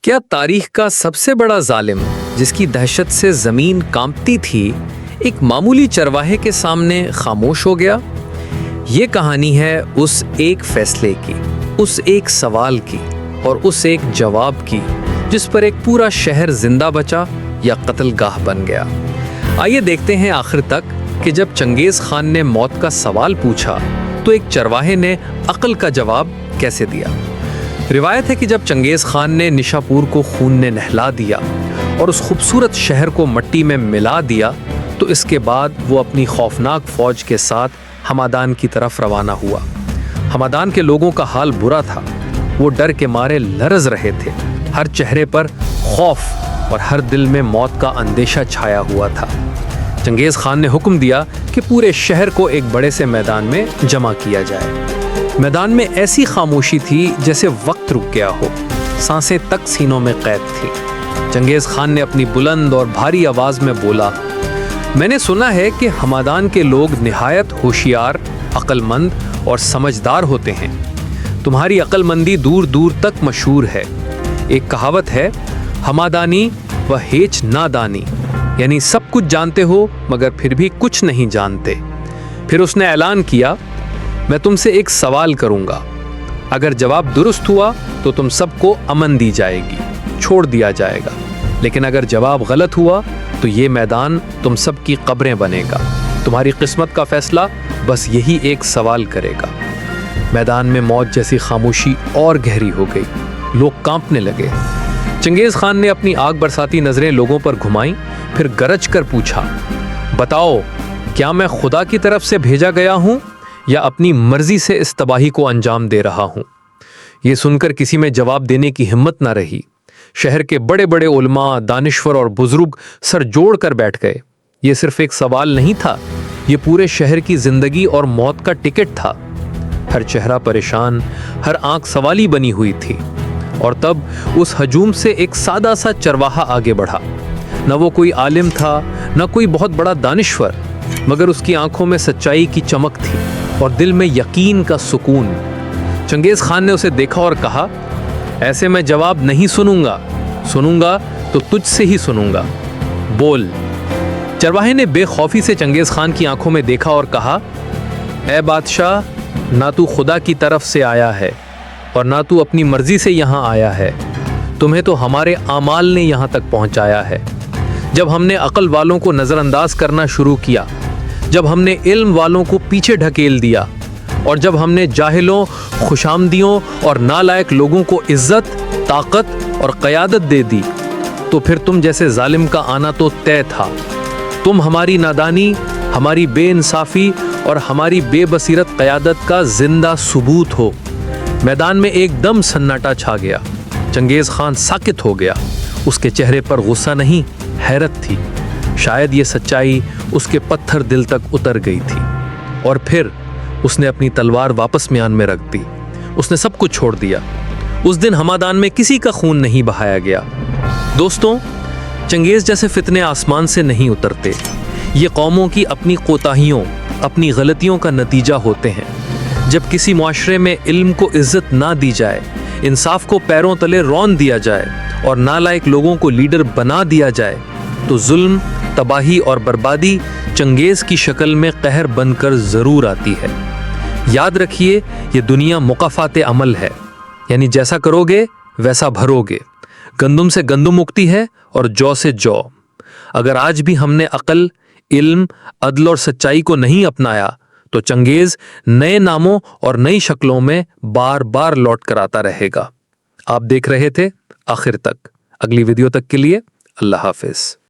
کیا تاریخ کا سب سے بڑا ظالم جس کی دہشت سے زمین کانپتی تھی ایک معمولی چرواہے کے سامنے خاموش ہو گیا؟ یہ کہانی ہے اس ایک فیصلے کی، اس ایک سوال کی اور اس ایک جواب کی جس پر ایک پورا شہر زندہ بچا یا قتل گاہ بن گیا۔ آئیے دیکھتے ہیں آخر تک کہ جب چنگیز خان نے موت کا سوال پوچھا تو ایک چرواہے نے عقل کا جواب کیسے دیا۔ روایت ہے کہ جب چنگیز خان نے نشاپور کو خون نے نہلا دیا اور اس خوبصورت شہر کو مٹی میں ملا دیا تو اس کے بعد وہ اپنی خوفناک فوج کے ساتھ ہمادان کی طرف روانہ ہوا۔ ہمادان کے لوگوں کا حال برا تھا، وہ ڈر کے مارے لرز رہے تھے، ہر چہرے پر خوف اور ہر دل میں موت کا اندیشہ چھایا ہوا تھا۔ چنگیز خان نے حکم دیا کہ پورے شہر کو ایک بڑے سے میدان میں جمع کیا جائے۔ میدان میں ایسی خاموشی تھی جیسے وقت رک گیا ہو، سانسیں تک سینوں میں قید تھی۔ چنگیز خان نے اپنی بلند اور بھاری آواز میں بولا، میں نے سنا ہے کہ ہمادان کے لوگ نہایت ہوشیار، عقل مند اور سمجھدار ہوتے ہیں۔ تمہاری عقل مندی دور دور تک مشہور ہے۔ ایک کہاوت ہے، ہمادانی و ہیچ نادانی، یعنی سب کچھ جانتے ہو مگر پھر بھی کچھ نہیں جانتے۔ پھر اس نے اعلان کیا، میں تم سے ایک سوال کروں گا، اگر جواب درست ہوا تو تم سب کو امن دی جائے گی، چھوڑ دیا جائے گا، لیکن اگر جواب غلط ہوا تو یہ میدان تم سب کی قبریں بنے گا۔ تمہاری قسمت کا فیصلہ بس یہی ایک سوال کرے گا۔ میدان میں موت جیسی خاموشی اور گہری ہو گئی، لوگ کانپنے لگے۔ چنگیز خان نے اپنی آگ برساتی نظریں لوگوں پر گھمائیں، پھر گرج کر پوچھا، بتاؤ کیا میں خدا کی طرف سے بھیجا گیا ہوں یا اپنی مرضی سے اس تباہی کو انجام دے رہا ہوں؟ یہ سن کر کسی میں جواب دینے کی ہمت نہ رہی۔ شہر کے بڑے بڑے علماء، دانشور اور بزرگ سر جوڑ کر بیٹھ گئے۔ یہ صرف ایک سوال نہیں تھا، یہ پورے شہر کی زندگی اور موت کا ٹکٹ تھا۔ ہر چہرہ پریشان، ہر آنکھ سوالی بنی ہوئی تھی۔ اور تب اس ہجوم سے ایک سادہ سا چرواہا آگے بڑھا۔ نہ وہ کوئی عالم تھا، نہ کوئی بہت بڑا دانشور، مگر اس کی آنکھوں میں سچائی کی چمک تھی اور دل میں یقین کا سکون۔ چنگیز خان نے اسے دیکھا اور کہا، ایسے میں جواب نہیں سنوں گا تو تجھ سے ہی سنوں گا، بول۔ چرواہے نے بے خوفی سے چنگیز خان کی آنکھوں میں دیکھا اور کہا، اے بادشاہ، نہ تو خدا کی طرف سے آیا ہے اور نہ تو اپنی مرضی سے یہاں آیا ہے، تمہیں تو ہمارے اعمال نے یہاں تک پہنچایا ہے۔ جب ہم نے عقل والوں کو نظر انداز کرنا شروع کیا، جب ہم نے علم والوں کو پیچھے ڈھکیل دیا اور جب ہم نے جاہلوں، خوشامدیوں اور نالائق لوگوں کو عزت، طاقت اور قیادت دے دی، تو پھر تم جیسے ظالم کا آنا تو طے تھا۔ تم ہماری نادانی، ہماری بے انصافی اور ہماری بے بصیرت قیادت کا زندہ ثبوت ہو۔ میدان میں ایک دم سناٹا چھا گیا۔ چنگیز خان ساکت ہو گیا۔ اس کے چہرے پر غصہ نہیں، حیرت تھی۔ شاید یہ سچائی اس کے پتھر دل تک اتر گئی تھی۔ اور پھر اس نے اپنی تلوار واپس میان میں رکھ دی۔ اس نے سب کچھ چھوڑ دیا۔ اس دن ہمادان میں کسی کا خون نہیں بہایا گیا۔ دوستوں، چنگیز جیسے فتنے آسمان سے نہیں اترتے، یہ قوموں کی اپنی کوتاہیوں، اپنی غلطیوں کا نتیجہ ہوتے ہیں۔ جب کسی معاشرے میں علم کو عزت نہ دی جائے، انصاف کو پیروں تلے رون دیا جائے اور نالائق لوگوں کو لیڈر بنا دیا جائے تو ظلم، تباہی اور بربادی چنگیز کی شکل میں قہر بن کر ضرور آتی ہے۔ یاد رکھیے، یہ دنیا مقافات عمل ہے، یعنی جیسا کرو گے ویسا بھرو گے۔ گندم سے گندم اگتی ہے اور جو سے جو۔ اگر آج بھی ہم نے عقل، علم، عدل اور سچائی کو نہیں اپنایا تو چنگیز نئے ناموں اور نئی شکلوں میں بار بار لوٹ کر آتا رہے گا۔ آپ دیکھ رہے تھے آخر تک۔ اگلی ویڈیو تک کے لیے اللہ حافظ۔